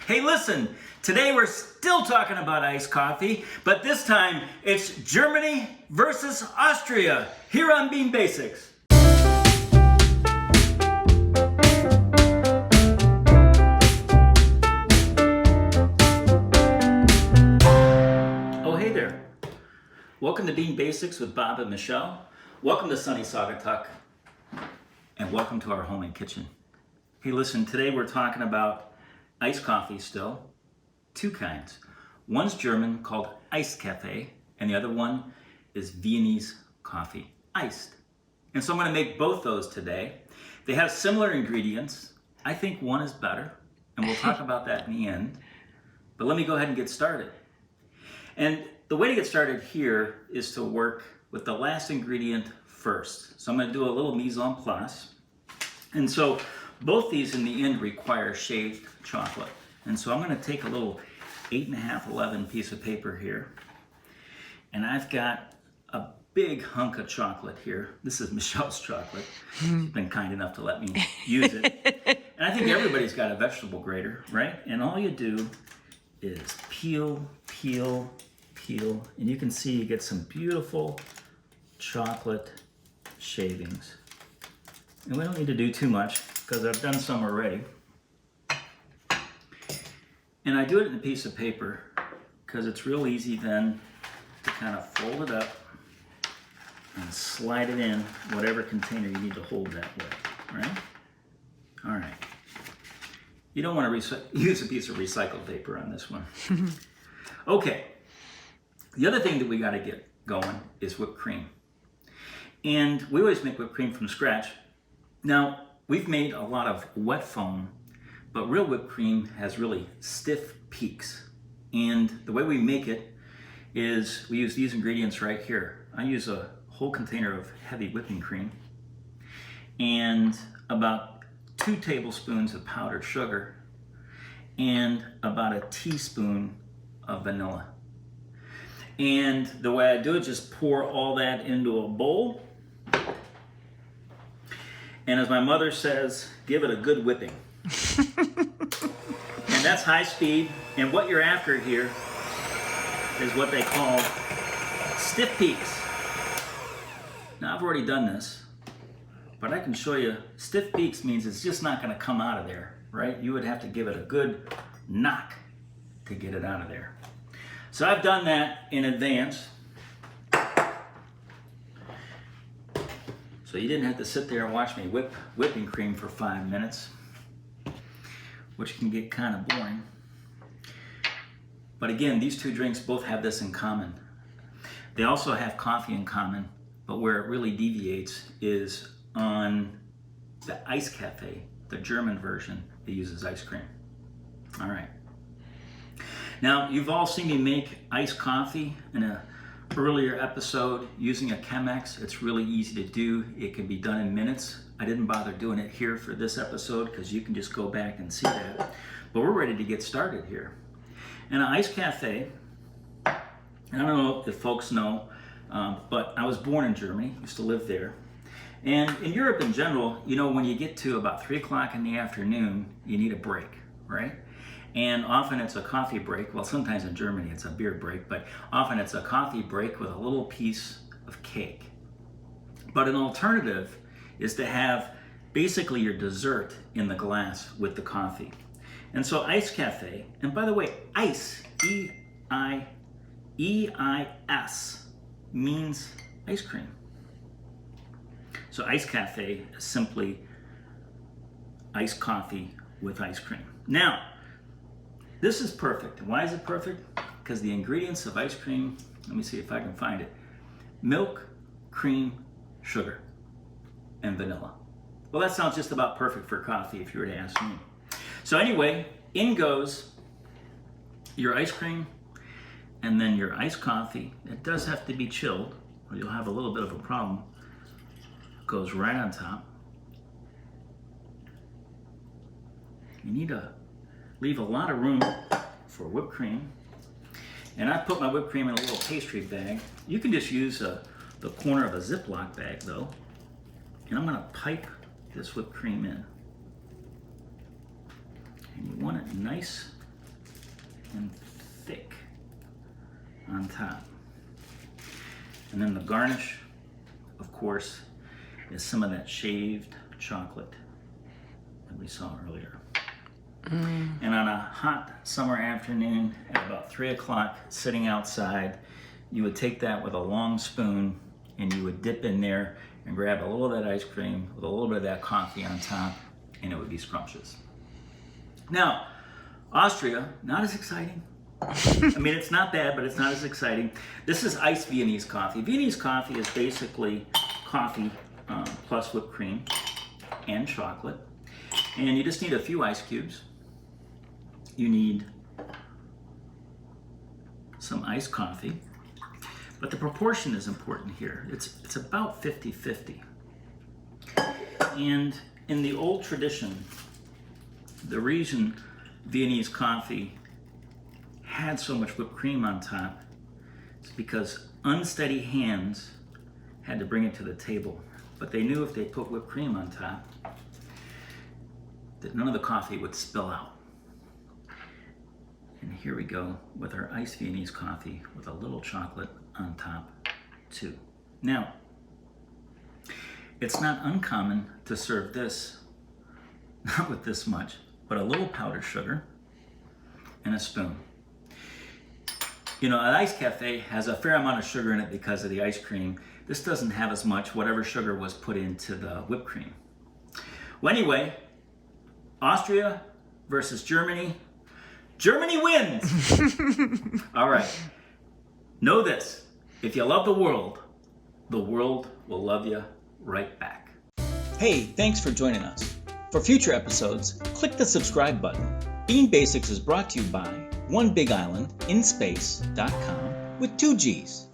Hey, listen, today we're still talking about iced coffee, but this time it's Germany versus Austria here on Bean Basics. Oh, hey there. Welcome to Bean Basics with Bob and Michelle. Welcome to sunny Saugatuck, and welcome to our home and kitchen. Hey, listen, today we're talking about iced coffee still. Two kinds. One's German, called iced cafe, and the other one is Viennese coffee, iced. And so I'm going to make both those today. They have similar ingredients. I think one is better, and we'll talk about that in the end. But let me go ahead and get started. And the way to get started here is to work with the last ingredient first. So I'm going to do a little mise en place. And so both these in the end require shaved chocolate. And so I'm going to take a little 8.5/11 piece of paper here. And I've got a big hunk of chocolate here. This is Michelle's chocolate. She's been kind enough to let me use it. And I think everybody's got a vegetable grater, right? And all you do is peel, peel, peel. And you can see you get some beautiful chocolate shavings. And we don't need to do too much because I've done some already. And I do it in a piece of paper because it's real easy then to kind of fold it up and slide it in whatever container you need to hold that way, right? All right. You don't want to use a piece of recycled paper on this one. Okay. The other thing that we got to get going is whipped cream. And we always make whipped cream from scratch. Now, we've made a lot of wet foam, but real whipped cream has really stiff peaks. And the way we make it is we use these ingredients right here. I use a whole container of heavy whipping cream and about 2 tablespoons of powdered sugar and about a teaspoon of vanilla. And the way I do it, just pour all that into a bowl. And as my mother says, give it a good whipping. And that's high speed. And what you're after here is what they call stiff peaks. Now, I've already done this, but I can show you stiff peaks means it's just not going to come out of there, right? You would have to give it a good knock to get it out of there. So I've done that in advance. So you didn't have to sit there and watch me whip whipping cream for 5 minutes, which can get kind of boring. But again, these two drinks both have this in common. They also have coffee in common, but where it really deviates is on the Ice Cafe, the German version that uses ice cream. All right. Now, you've all seen me make iced coffee in an earlier episode using a Chemex. It's really easy to do. It can be done in minutes. I didn't bother doing it here for this episode because you can just go back and see that. But we're ready to get started here. And an Ice Cafe, I don't know if folks know, but I was born in Germany, used to live there. And in Europe in general, you know, when you get to about 3 o'clock in the afternoon, you need a break, right? And often it's a coffee break. Well, sometimes in Germany it's a beer break, but often it's a coffee break with a little piece of cake. But an alternative is to have basically your dessert in the glass with the coffee. And so Ice Cafe, and by the way, ice, E-I-E-I-S, means ice cream. So Ice Cafe is simply iced coffee with ice cream. Now, this is perfect. Why is it perfect? Because the ingredients of ice cream, let me see if I can find it. Milk, cream, sugar, and vanilla. Well, that sounds just about perfect for coffee if you were to ask me. So anyway, in goes your ice cream and then your iced coffee. It does have to be chilled or you'll have a little bit of a problem. It goes right on top. You need to leave a lot of room for whipped cream. And I put my whipped cream in a little pastry bag. You can just use the corner of a Ziploc bag though. And I'm gonna pipe this whipped cream in. And you want it nice and thick on top. And then the garnish, of course, is some of that shaved chocolate that we saw earlier. And on a hot summer afternoon at about 3 o'clock, sitting outside, you would take that with a long spoon and you would dip in there and grab a little of that ice cream with a little bit of that coffee on top, and it would be scrumptious. Now, Austria, not as exciting. I mean, it's not bad, but it's not as exciting. This is iced Viennese coffee. Viennese coffee is basically coffee plus whipped cream and chocolate. And you just need a few ice cubes. You need some iced coffee. But the proportion is important here. It's about 50-50. And in the old tradition, the reason Viennese coffee had so much whipped cream on top is because unsteady hands had to bring it to the table. But they knew if they put whipped cream on top, that none of the coffee would spill out. And here we go with our iced Viennese coffee with a little chocolate on top too. Now, it's not uncommon to serve this, not with this much, but a little powdered sugar and a spoon. You know, an ice cafe has a fair amount of sugar in it because of the ice cream. This doesn't have as much, whatever sugar was put into the whipped cream. Well, anyway, Austria versus Germany. Germany wins! All right. Know this. If you love the world will love you right back. Hey, thanks for joining us. For future episodes, click the subscribe button. Bean Basics is brought to you by OneBigIslandInspace.com with 2 G's.